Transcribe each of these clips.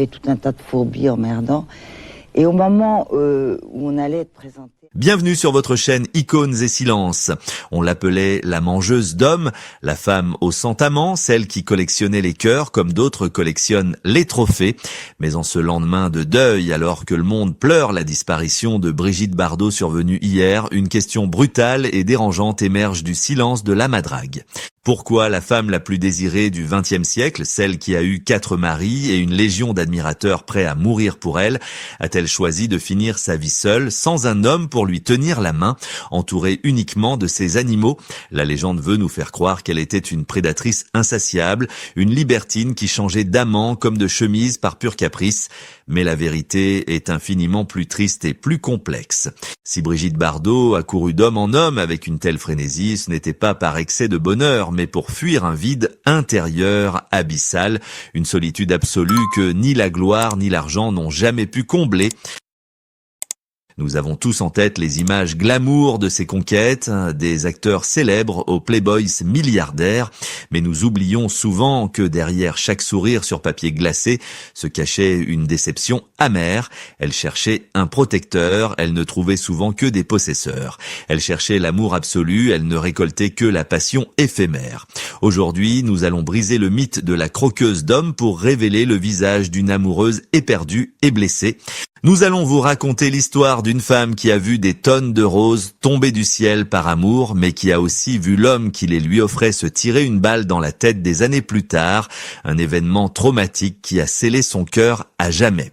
avait tout un tas de fourbies emmerdants. Et au moment où on allait être présenté... Bienvenue sur votre chaîne Icônes et Silences. On l'appelait la mangeuse d'hommes, la femme au sang amant, celle qui collectionnait les cœurs comme d'autres collectionnent les trophées. Mais en ce lendemain de deuil, alors que le monde pleure la disparition de Brigitte Bardot survenue hier, une question brutale et dérangeante émerge du silence de la madrague. Pourquoi la femme la plus désirée du XXe siècle, celle qui a eu 4 maris et une légion d'admirateurs prêts à mourir pour elle, a-t-elle choisi de finir sa vie seule, sans un homme pour lui tenir la main, entourée uniquement de ses animaux? La légende veut nous faire croire qu'elle était une prédatrice insatiable, une libertine qui changeait d'amant comme de chemise par pur caprice. Mais la vérité est infiniment plus triste et plus complexe. Si Brigitte Bardot a couru d'homme en homme avec une telle frénésie, ce n'était pas par excès de bonheur, mais pour fuir un vide intérieur abyssal, une solitude absolue que ni la gloire ni l'argent n'ont jamais pu combler. Nous avons tous en tête les images glamour de ces conquêtes, des acteurs célèbres aux playboys milliardaires, mais nous oublions souvent que derrière chaque sourire sur papier glacé se cachait une déception amère. Elle cherchait un protecteur, elle ne trouvait souvent que des possesseurs. Elle cherchait l'amour absolu, elle ne récoltait que la passion éphémère. Aujourd'hui, nous allons briser le mythe de la croqueuse d'hommes pour révéler le visage d'une amoureuse éperdue et blessée. Nous allons vous raconter l'histoire d'une femme qui a vu des tonnes de roses tomber du ciel par amour, mais qui a aussi vu l'homme qui les lui offrait se tirer une balle dans la tête des années plus tard, un événement traumatique qui a scellé son cœur à jamais.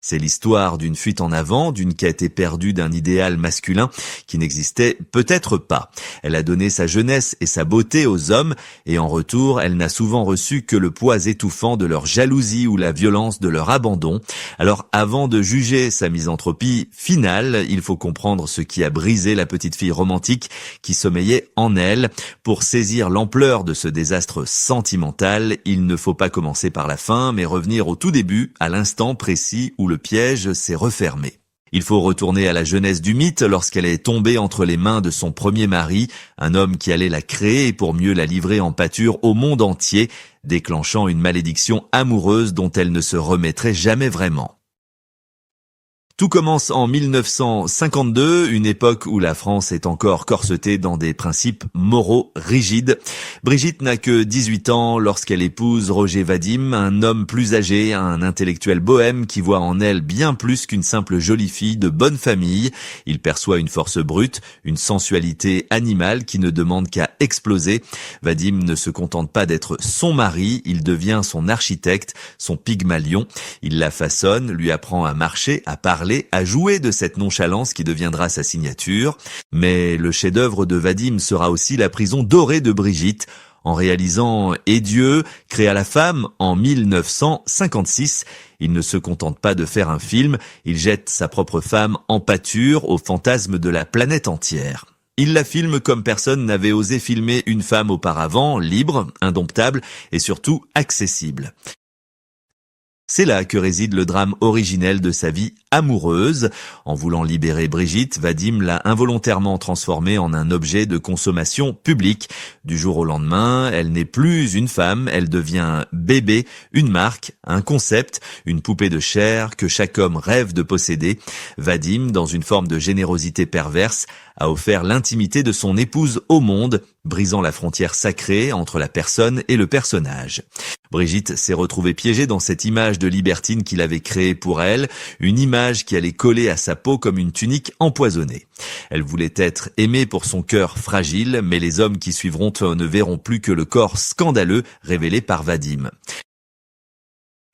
C'est l'histoire d'une fuite en avant, d'une quête éperdue d'un idéal masculin qui n'existait peut-être pas. Elle a donné sa jeunesse et sa beauté aux hommes et en retour, elle n'a souvent reçu que le poids étouffant de leur jalousie ou la violence de leur abandon. Alors avant de juger sa misanthropie finale, il faut comprendre ce qui a brisé la petite fille romantique qui sommeillait en elle. Pour saisir l'ampleur de ce désastre sentimental, il ne faut pas commencer par la fin, mais revenir au tout début, à l'instant précis où le piège s'est refermé. Il faut retourner à la jeunesse du mythe lorsqu'elle est tombée entre les mains de son premier mari, un homme qui allait la créer pour mieux la livrer en pâture au monde entier, déclenchant une malédiction amoureuse dont elle ne se remettrait jamais vraiment. Tout commence en 1952, une époque où la France est encore corsetée dans des principes moraux rigides. Brigitte n'a que 18 ans lorsqu'elle épouse Roger Vadim, un homme plus âgé, un intellectuel bohème qui voit en elle bien plus qu'une simple jolie fille de bonne famille. Il perçoit une force brute, une sensualité animale qui ne demande qu'à exploser. Vadim ne se contente pas d'être son mari, il devient son architecte, son Pygmalion. Il la façonne, lui apprend à marcher, à parler, à jouer de cette nonchalance qui deviendra sa signature. Mais le chef-d'œuvre de Vadim sera aussi la prison dorée de Brigitte. En réalisant Et Dieu créa la femme en 1956, il ne se contente pas de faire un film, il jette sa propre femme en pâture au fantasme de la planète entière. Il la filme comme personne n'avait osé filmer une femme auparavant, libre, indomptable et surtout accessible. C'est là que réside le drame originel de sa vie amoureuse. En voulant libérer Brigitte, Vadim l'a involontairement transformée en un objet de consommation publique. Du jour au lendemain, elle n'est plus une femme, elle devient bébé, une marque, un concept, une poupée de chair que chaque homme rêve de posséder. Vadim, dans une forme de générosité perverse, a offert l'intimité de son épouse au monde, brisant la frontière sacrée entre la personne et le personnage. Brigitte s'est retrouvée piégée dans cette image de libertine qu'il avait créée pour elle, une image qui allait coller à sa peau comme une tunique empoisonnée. Elle voulait être aimée pour son cœur fragile, mais les hommes qui suivront ne verront plus que le corps scandaleux révélé par Vadim.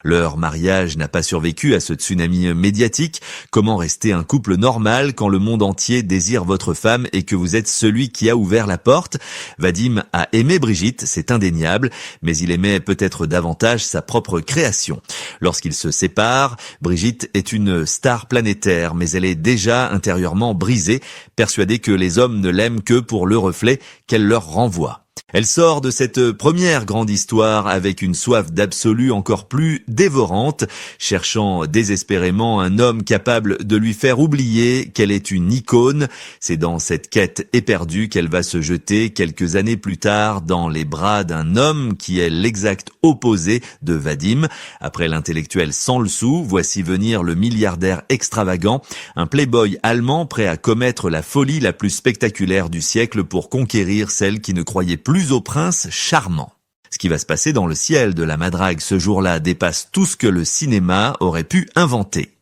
Leur mariage n'a pas survécu à ce tsunami médiatique. Comment rester un couple normal quand le monde entier désire votre femme et que vous êtes celui qui a ouvert la porte? Vadim a aimé Brigitte, c'est indéniable, mais il aimait peut-être davantage sa propre création. Lorsqu'ils se séparent, Brigitte est une star planétaire, mais elle est déjà intérieurement brisée, persuadée que les hommes ne l'aiment que pour le reflet qu'elle leur renvoie. Elle sort de cette première grande histoire avec une soif d'absolu encore plus dévorante, cherchant désespérément un homme capable de lui faire oublier qu'elle est une icône. C'est dans cette quête éperdue qu'elle va se jeter quelques années plus tard dans les bras d'un homme qui est l'exact opposé de Vadim. Après l'intellectuel sans le sou, voici venir le milliardaire extravagant, un playboy allemand prêt à commettre la folie la plus spectaculaire du siècle pour conquérir celle qui ne croyait plus au prince charmant. Ce qui va se passer dans le ciel de la Madrague ce jour-là dépasse tout ce que le cinéma aurait pu inventer.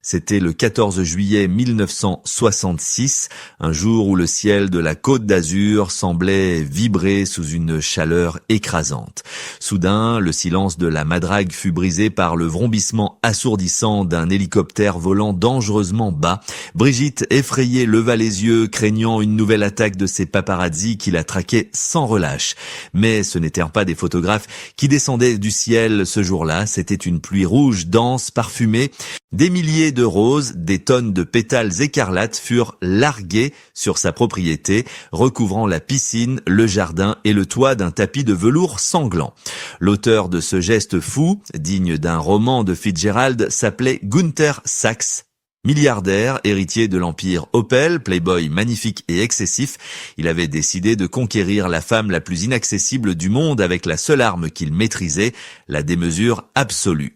C'était le 14 juillet 1966, un jour où le ciel de la Côte d'Azur semblait vibrer sous une chaleur écrasante. Soudain, le silence de la Madrague fut brisé par le vrombissement assourdissant d'un hélicoptère volant dangereusement bas. Brigitte, effrayée, leva les yeux, craignant une nouvelle attaque de ces paparazzis qui la traquaient sans relâche. Mais ce n'étaient pas des photographes qui descendaient du ciel ce jour-là, c'était une pluie rouge, dense, parfumée. Des milliers de roses, des tonnes de pétales écarlates furent larguées sur sa propriété, recouvrant la piscine, le jardin et le toit d'un tapis de velours sanglant. L'auteur de ce geste fou, digne d'un roman de Fitzgerald, s'appelait Günther Sachs. Milliardaire, héritier de l'empire Opel, playboy magnifique et excessif, il avait décidé de conquérir la femme la plus inaccessible du monde avec la seule arme qu'il maîtrisait, la démesure absolue.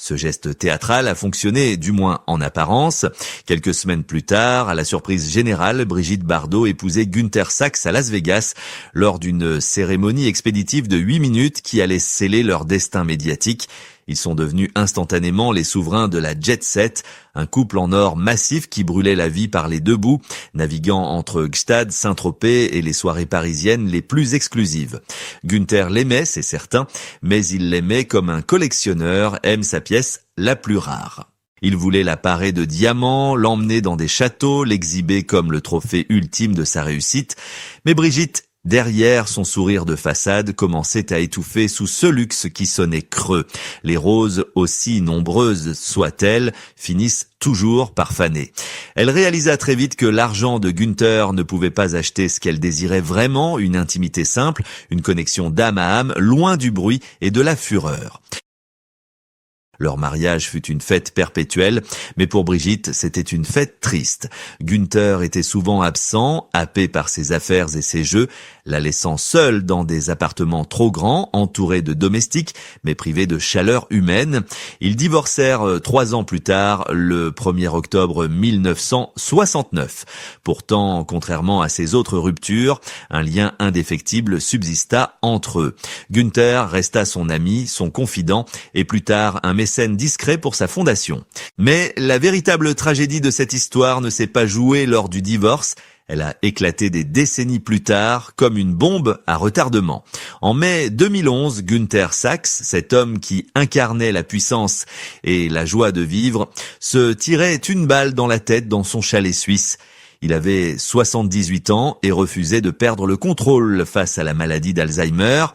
Ce geste théâtral a fonctionné, du moins en apparence. Quelques semaines plus tard, à la surprise générale, Brigitte Bardot épousait Günther Sachs à Las Vegas lors d'une cérémonie expéditive de 8 minutes qui allait sceller leur destin médiatique. Ils sont devenus instantanément les souverains de la jet set, un couple en or massif qui brûlait la vie par les deux bouts, naviguant entre Gstad, Saint-Tropez et les soirées parisiennes les plus exclusives. Günther l'aimait, c'est certain, mais il l'aimait comme un collectionneur aime sa pièce la plus rare. Il voulait la parer de diamants, l'emmener dans des châteaux, l'exhiber comme le trophée ultime de sa réussite. Mais Brigitte, derrière son sourire de façade, commençait à étouffer sous ce luxe qui sonnait creux. Les roses, aussi nombreuses soient-elles, finissent toujours par faner. Elle réalisa très vite que l'argent de Günther ne pouvait pas acheter ce qu'elle désirait vraiment, une intimité simple, une connexion d'âme à âme, loin du bruit et de la fureur. Leur mariage fut une fête perpétuelle, mais pour Brigitte, c'était une fête triste. Günther était souvent absent, happé par ses affaires et ses jeux, la laissant seule dans des appartements trop grands, entourés de domestiques, mais privés de chaleur humaine. Ils divorcèrent 3 ans plus tard, le 1er octobre 1969. Pourtant, contrairement à ces autres ruptures, un lien indéfectible subsista entre eux. Günther resta son ami, son confident, et plus tard un mécène discret pour sa fondation. Mais la véritable tragédie de cette histoire ne s'est pas jouée lors du divorce. Elle a éclaté des décennies plus tard comme une bombe à retardement. En mai 2011, Günther Sachs, cet homme qui incarnait la puissance et la joie de vivre, se tirait une balle dans la tête dans son chalet suisse. Il avait 78 ans et refusait de perdre le contrôle face à la maladie d'Alzheimer.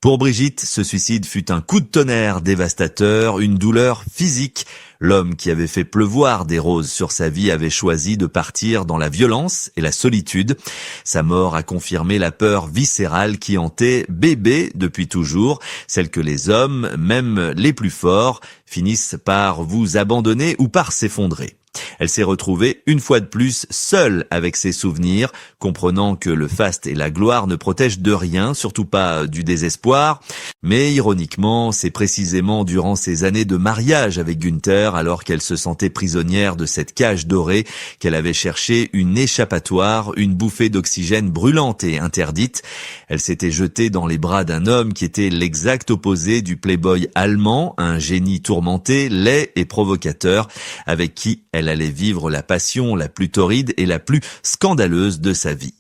Pour Brigitte, ce suicide fut un coup de tonnerre dévastateur, une douleur physique. L'homme qui avait fait pleuvoir des roses sur sa vie avait choisi de partir dans la violence et la solitude. Sa mort a confirmé la peur viscérale qui hantait bébé depuis toujours, celle que les hommes, même les plus forts, finissent par vous abandonner ou par s'effondrer. Elle s'est retrouvée une fois de plus seule avec ses souvenirs, comprenant que le faste et la gloire ne protègent de rien, surtout pas du désespoir. Mais ironiquement, c'est précisément durant ces années de mariage avec Günther, alors qu'elle se sentait prisonnière de cette cage dorée, qu'elle avait cherché une échappatoire, une bouffée d'oxygène brûlante et interdite. Elle s'était jetée dans les bras d'un homme qui était l'exact opposé du playboy allemand, un génie tourmenté, laid et provocateur, avec qui elle allait vivre la passion la plus torride et la plus scandaleuse de sa vie.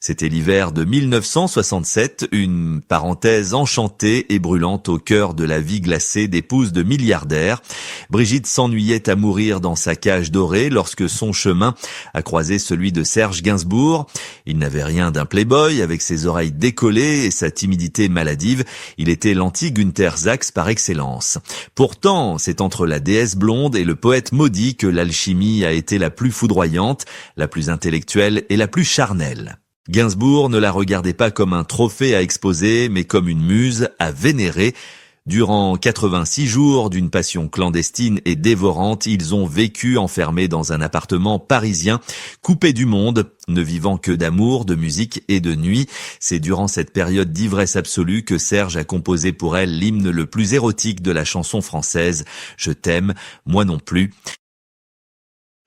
C'était l'hiver de 1967, une parenthèse enchantée et brûlante au cœur de la vie glacée d'épouse de milliardaires. Brigitte s'ennuyait à mourir dans sa cage dorée lorsque son chemin a croisé celui de Serge Gainsbourg. Il n'avait rien d'un playboy, avec ses oreilles décollées et sa timidité maladive. Il était l'anti-Günther Sachs par excellence. Pourtant, c'est entre la déesse blonde et le poète maudit que l'alchimie a été la plus foudroyante, la plus intellectuelle et la plus charnelle. Gainsbourg ne la regardait pas comme un trophée à exposer, mais comme une muse à vénérer. Durant 86 jours d'une passion clandestine et dévorante, ils ont vécu enfermés dans un appartement parisien, coupés du monde, ne vivant que d'amour, de musique et de nuit. C'est durant cette période d'ivresse absolue que Serge a composé pour elle l'hymne le plus érotique de la chanson française, « Je t'aime, moi non plus ».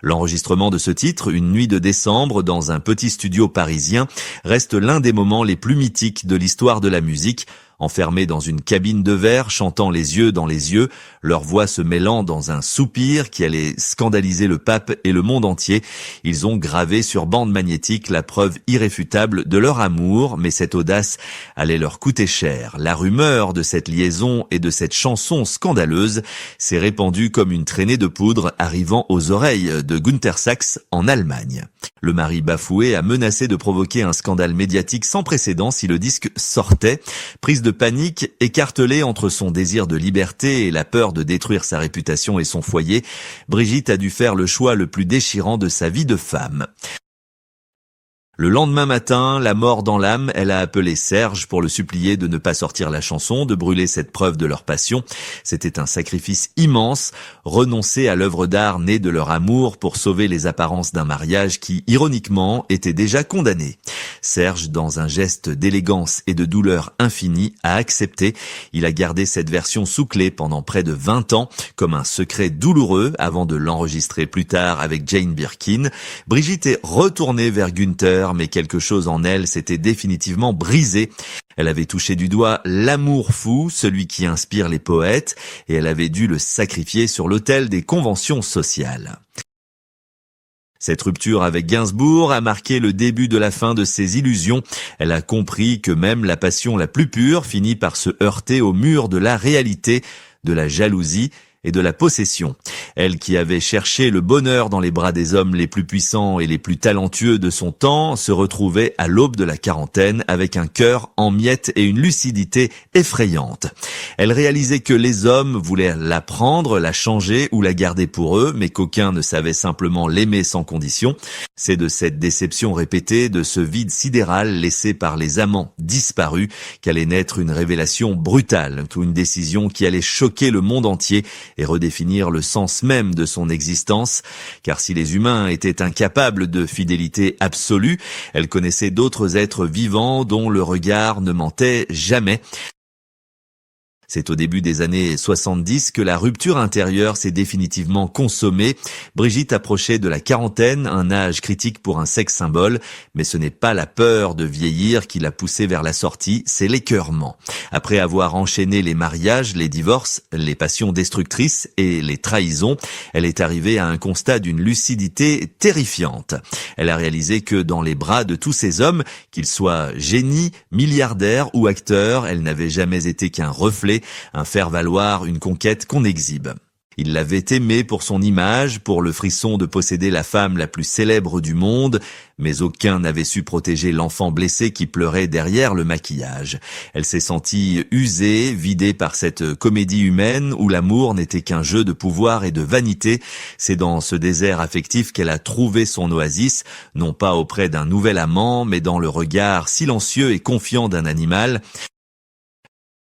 L'enregistrement de ce titre, une nuit de décembre, dans un petit studio parisien, reste l'un des moments les plus mythiques de l'histoire de la musique. Enfermés dans une cabine de verre, chantant les yeux dans les yeux, leurs voix se mêlant dans un soupir qui allait scandaliser le pape et le monde entier, ils ont gravé sur bande magnétique la preuve irréfutable de leur amour, mais cette audace allait leur coûter cher. La rumeur de cette liaison et de cette chanson scandaleuse s'est répandue comme une traînée de poudre arrivant aux oreilles de Günther Sachs en Allemagne. Le mari bafoué a menacé de provoquer un scandale médiatique sans précédent si le disque sortait. Prise de panique, écartelée entre son désir de liberté et la peur de détruire sa réputation et son foyer, Brigitte a dû faire le choix le plus déchirant de sa vie de femme. Le lendemain matin, la mort dans l'âme, elle a appelé Serge pour le supplier de ne pas sortir la chanson, de brûler cette preuve de leur passion. C'était un sacrifice immense, renoncer à l'œuvre d'art née de leur amour pour sauver les apparences d'un mariage qui, ironiquement, était déjà condamné. Serge, dans un geste d'élégance et de douleur infinie, a accepté. Il a gardé cette version sous clé pendant près de 20 ans, comme un secret douloureux avant de l'enregistrer plus tard avec Jane Birkin. Brigitte est retournée vers Günther, mais quelque chose en elle s'était définitivement brisé. Elle avait touché du doigt l'amour fou, celui qui inspire les poètes, et elle avait dû le sacrifier sur l'autel des conventions sociales. Cette rupture avec Gainsbourg a marqué le début de la fin de ses illusions. Elle a compris que même la passion la plus pure finit par se heurter au mur de la réalité, de la jalousie et de la possession. Elle qui avait cherché le bonheur dans les bras des hommes les plus puissants et les plus talentueux de son temps se retrouvait à l'aube de la quarantaine avec un cœur en miettes et une lucidité effrayante. Elle réalisait que les hommes voulaient la prendre, la changer ou la garder pour eux, mais qu'aucun ne savait simplement l'aimer sans condition. C'est de cette déception répétée, de ce vide sidéral laissé par les amants disparus, qu'allait naître une révélation brutale, une décision qui allait choquer le monde entier et redéfinir le sens même de son existence, car si les humains étaient incapables de fidélité absolue, elle connaissait d'autres êtres vivants dont le regard ne mentait jamais. C'est au début des années 70 que la rupture intérieure s'est définitivement consommée. Brigitte approchait de la quarantaine, un âge critique pour un sexe symbole, mais ce n'est pas la peur de vieillir qui l'a poussée vers la sortie, c'est l'écœurement. Après avoir enchaîné les mariages, les divorces, les passions destructrices et les trahisons, elle est arrivée à un constat d'une lucidité terrifiante. Elle a réalisé que dans les bras de tous ces hommes, qu'ils soient génies, milliardaires ou acteurs, elle n'avait jamais été qu'un reflet, un faire-valoir, une conquête qu'on exhibe. Il l'avait aimée pour son image, pour le frisson de posséder la femme la plus célèbre du monde, mais aucun n'avait su protéger l'enfant blessé qui pleurait derrière le maquillage. Elle s'est sentie usée, vidée par cette comédie humaine où l'amour n'était qu'un jeu de pouvoir et de vanité. C'est dans ce désert affectif qu'elle a trouvé son oasis, non pas auprès d'un nouvel amant, mais dans le regard silencieux et confiant d'un animal.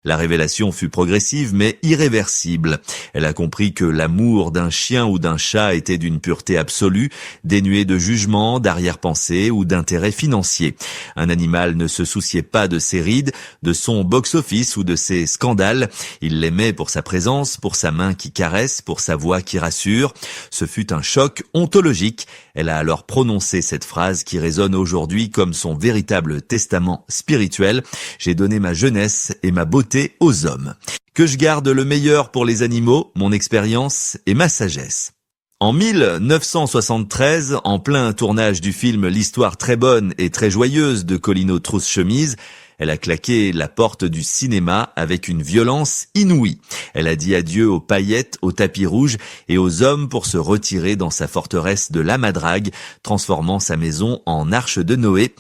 La révélation fut progressive mais irréversible. Elle a compris que l'amour d'un chien ou d'un chat était d'une pureté absolue, dénué de jugement, d'arrière-pensée ou d'intérêt financier. Un animal ne se souciait pas de ses rides, de son box-office ou de ses scandales. Il l'aimait pour sa présence, pour sa main qui caresse, pour sa voix qui rassure. Ce fut un choc ontologique. Elle a alors prononcé cette phrase qui résonne aujourd'hui comme son véritable testament spirituel. J'ai donné ma jeunesse et ma beauté aux hommes. Que je garde le meilleur pour les animaux, mon expérience et ma sagesse. En 1973, en plein tournage du film L'histoire très bonne et très joyeuse de Colino Trousse-Chemise, elle a claqué la porte du cinéma avec une violence inouïe. Elle a dit adieu aux paillettes, aux tapis rouges et aux hommes pour se retirer dans sa forteresse de la Madrague, transformant sa maison en arche de Noé.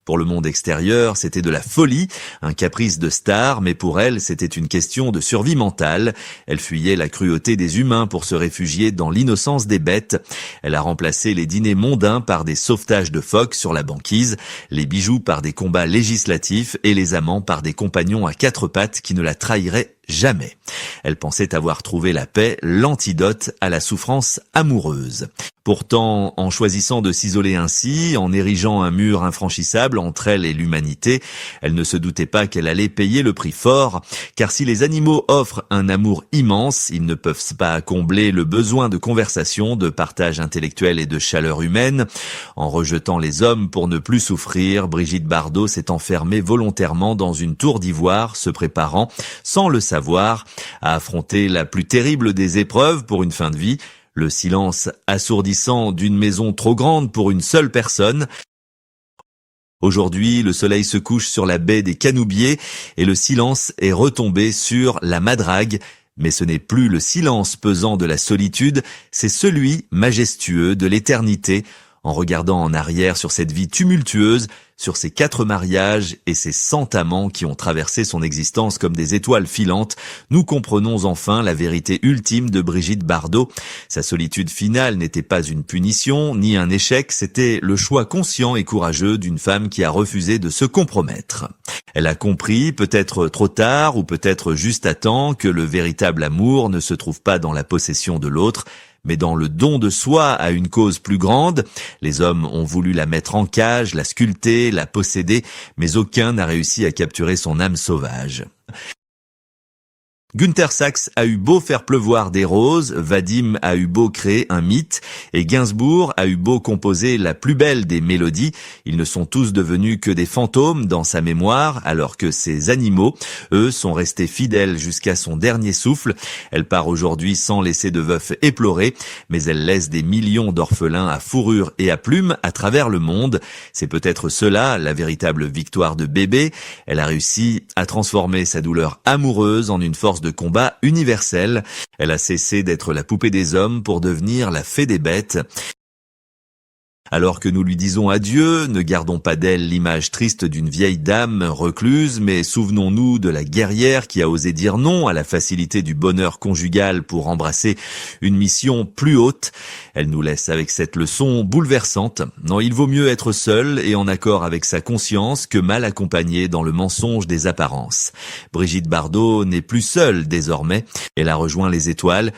Pour le monde extérieur, c'était de la folie, un caprice de star, mais pour elle, c'était une question de survie mentale. Elle fuyait la cruauté des humains pour se réfugier dans l'innocence des bêtes. Elle a remplacé les dîners mondains par des sauvetages de phoques sur la banquise, les bijoux par des combats législatifs et les amants par des compagnons à quatre pattes qui ne la trahiraient jamais. Elle pensait avoir trouvé la paix, l'antidote à la souffrance amoureuse. Pourtant, en choisissant de s'isoler ainsi, en érigeant un mur infranchissable entre elle et l'humanité, elle ne se doutait pas qu'elle allait payer le prix fort, car si les animaux offrent un amour immense, ils ne peuvent pas combler le besoin de conversation, de partage intellectuel et de chaleur humaine. En rejetant les hommes pour ne plus souffrir, Brigitte Bardot s'est enfermée volontairement dans une tour d'ivoire, se préparant, sans le savoir, à affronter la plus terrible des épreuves pour une fin de vie, le silence assourdissant d'une maison trop grande pour une seule personne. Aujourd'hui, le soleil se couche sur la baie des Canoubiers et le silence est retombé sur la Madrague. Mais ce n'est plus le silence pesant de la solitude, c'est celui majestueux de l'éternité. En regardant en arrière sur cette vie tumultueuse, sur ses 4 mariages et ses 100 amants qui ont traversé son existence comme des étoiles filantes, nous comprenons enfin la vérité ultime de Brigitte Bardot. Sa solitude finale n'était pas une punition, ni un échec, c'était le choix conscient et courageux d'une femme qui a refusé de se compromettre. Elle a compris, peut-être trop tard ou peut-être juste à temps, que le véritable amour ne se trouve pas dans la possession de l'autre, mais dans le don de soi à une cause plus grande. Les hommes ont voulu la mettre en cage, la sculpter, la posséder, mais aucun n'a réussi à capturer son âme sauvage. Günther Sachs a eu beau faire pleuvoir des roses, Vadim a eu beau créer un mythe, et Gainsbourg a eu beau composer la plus belle des mélodies, ils ne sont tous devenus que des fantômes dans sa mémoire, alors que ces animaux, eux, sont restés fidèles jusqu'à son dernier souffle. Elle part aujourd'hui sans laisser de veuf éploré, mais elle laisse des millions d'orphelins à fourrure et à plumes à travers le monde. C'est peut-être cela, la véritable victoire de Bébé. Elle a réussi à transformer sa douleur amoureuse en une force de combat universel. Elle a cessé d'être la poupée des hommes pour devenir la fée des bêtes. Alors que nous lui disons adieu, ne gardons pas d'elle l'image triste d'une vieille dame recluse, mais souvenons-nous de la guerrière qui a osé dire non à la facilité du bonheur conjugal pour embrasser une mission plus haute. Elle nous laisse avec cette leçon bouleversante. Non, il vaut mieux être seul et en accord avec sa conscience que mal accompagné dans le mensonge des apparences. Brigitte Bardot n'est plus seule désormais. Elle a rejoint les étoiles.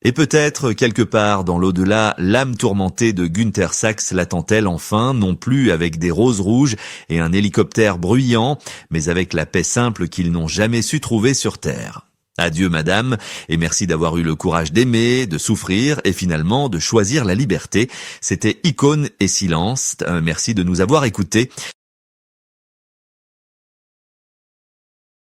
Et peut-être, quelque part dans l'au-delà, l'âme tourmentée de Günther Sachs l'attend-elle enfin, non plus avec des roses rouges et un hélicoptère bruyant, mais avec la paix simple qu'ils n'ont jamais su trouver sur Terre. Adieu madame, et merci d'avoir eu le courage d'aimer, de souffrir et finalement de choisir la liberté. C'était Icône et Silence. Merci de nous avoir écoutés.